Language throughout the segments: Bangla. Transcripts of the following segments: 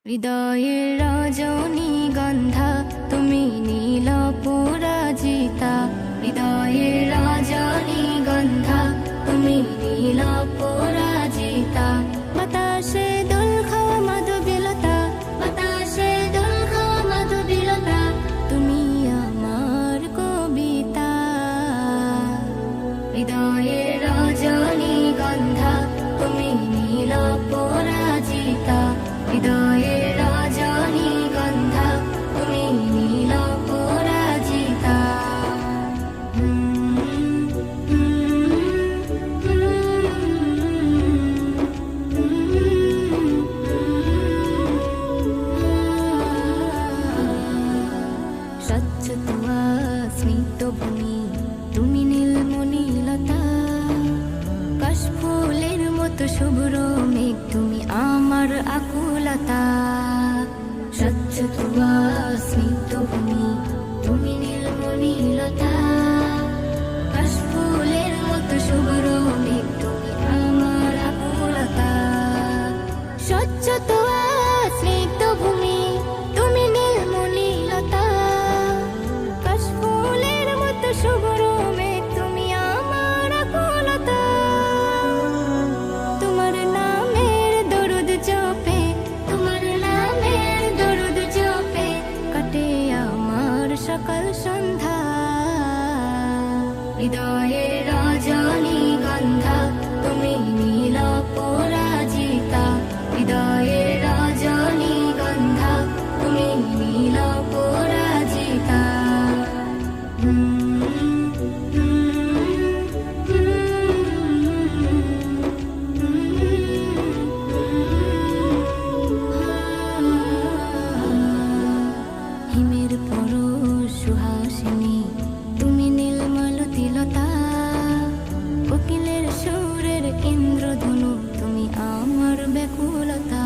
হৃদয়ের রজনীগন্ধা তুমি নীল পরাজিতা, হৃদয়ের রজনীগন্ধা তুমি নীল পরাজিতা। বাতাসে দোল খাওয়া মাধবীলতা, বাতাসে দোল খাওয়া মাধবীলতা, তুমি আমার কবিতা। হৃদয়ের রজনীগন্ধা তুমি নীল পরাজিতা, হৃদয়ের রজনীগন্ধা তুমি নীল পরাজিতা। স্বচ্ছ তুয়া স্মিত ভূমি তুমি নীলমণিলতা, কাশফুলের মতো শুভ্র মেঘ তুমি আমার আকুলতা। স্বচ্ছ তুয়া স্মিত ভূমি তুমি নীলমণিলতা, কাশফুলের মতো শুভ্র মেঘ তুমি আমার আকুলতা। স্বচ্ছ তুয়া স্নিগ্ধ ভূমি তুমি নীলমণিলতা, কাশফুলের মতো শুভ্র মেঘ তুমি আমার আকুলতা। তোমার নামের দরুদ জপে, তোমার নামের দরুদ জপে কাটে আমার সকাল সন্ধ্যা। হৃদয়ের রজনীগন্ধা তুমি নীল পরাজিতা, হৃদয়ের রজনীগন্ধা তুমি নীল পরাজিতা। হিমের পরশ সুহাসিনী তুমি নীলমালতিলতা, কোকিলের সুরের ইন্দ্রধনু তুমি আমার ব্যাকুলতা।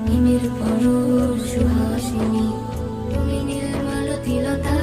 হিমের পরশ সুহাসিনী তুমি নীলমালতিলতা,